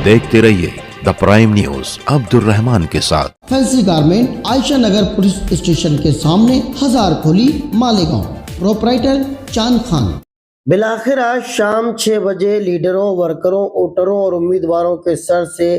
देखते रहिए the prime news Abdul Rahman के साथ। फैंसी गारमेंट आयशा नगर पुलिस स्टेशन के सामने, हजार खोली, मालेगांव। प्रोपराइटर चांद खान। बिलाखिर आज शाम 6 बजे लीडरों, वर्करों, वोटरों और उम्मीदवारों के सर से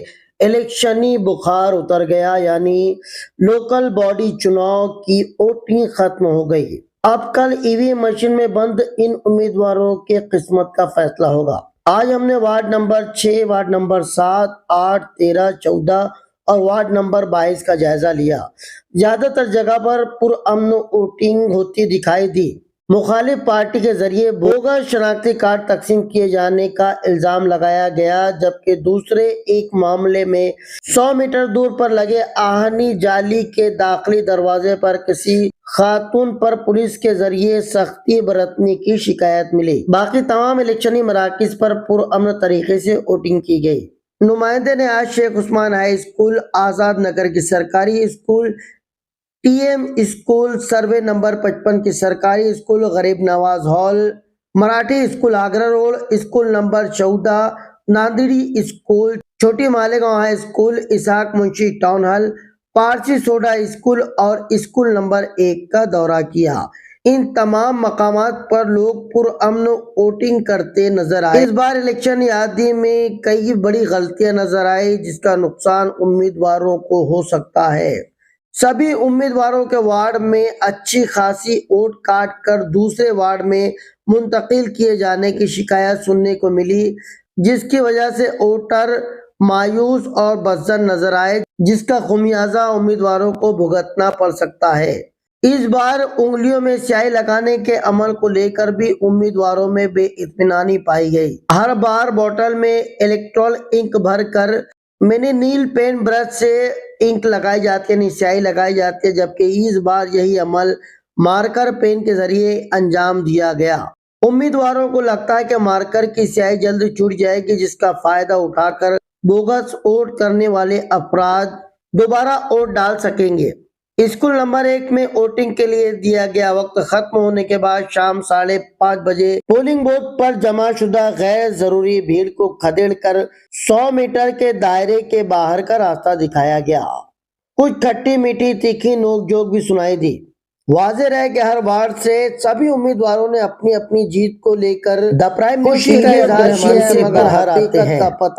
इलेक्शनी बुखार उतर गया, यानी लोकल बॉडी चुनाव की वोटिंग खत्म हो गई। अब कल ईवीएम मशीन में बंद इन उम्मीदवारों के किस्मत का फैसला होगा। आज हमने वार्ड नंबर 6, वार्ड नंबर 7, 8, 13, 14 और वार्ड नंबर 22 का जायजा लिया। ज्यादातर जगह पर पुरअमन वोटिंग होती दिखाई दी। मुखालिफ पार्टी के जरिए बोगस शनाख्ती कार्ड तकसीम किए जाने का इल्जाम लगाया गया, जबकि दूसरे एक मामले में 100 मीटर दूर पर लगे आहनी जाली के दाखिली दरवाजे पर किसी खातून पर पुलिस के जरिए सख्ती बरतने की शिकायत मिली। बाकी तमाम इलेक्शनी मराकिज पर पुरअमन तरीके से वोटिंग की गई। नुमाइंदे ने आज शेख उस्मान हाई स्कूल, आजाद नगर की सरकारी school, TM school, survey number 55 की सरकारी school, Garib Nawaz hall, Marathi school Agra road, school number 14, नांदेड़ी स्कूल, छोटी Malegaon high school, Ishaq Munshi town hall, Parsi soda school और स्कूल नंबर 1 का दौरा किया। इन तमाम मकामात पर लोग पुरअमन वोटिंग करते नजर आए। इस बार इलेक्शन यादी में कई बड़ी गलतियां नजर आई, जिसका नुकसान उम्मीदवारों को हो सकता है। सभी उम्मीदवारों के वार्ड में अच्छी खासी वोट काट कर दूसरे वार्ड में मुंतकिल किए जाने की शिकायत सुनने को मिली, जिसकी वजह से वोटर मायूस और बदजन नजर आए, जिसका खुमियाजा उम्मीदवारों को भुगतना पड़ सकता है। इस बार उंगलियों में स्याही लगाने के अमल को लेकर भी उम्मीदवारों में बेइत्मीनानी पाई गई। हर बार बोतल में इलेक्ट्रॉल इंक भरकर मिनी नील पेन ब्रश से इंक लगाई जाती है, स्याही लगाई जाती है, जबकि इस बार यही अमल मार्कर पेन के जरिए अंजाम दिया गया। उम्मीदवारों को लगता है कि मार्कर की स्याही जल्द छूट जाएगी, जिसका फायदा उठाकर बोगस वोट करने वाले अफराद दोबारा वोट डाल सकेंगे। स्कूल नंबर 1 में वोटिंग के लिए दिया गया वक्त खत्म होने के बाद शाम 5:30 बजे पोलिंग बूथ पर जमा शुदा गैर जरूरी भीड़ को खदेड़कर 100 मीटर के दायरे के बाहर का रास्ता दिखाया गया। कुछ खट्टी मीठी तीखी नोकझोंक भी सुनाई दी। वाज़ेह रहे कि हर वार्ड से सभी उम्मीदवारों ने अपनी अपनी जीत को लेकर द प्राइम खुशी का इजहार किया, मगर हकीकत का पता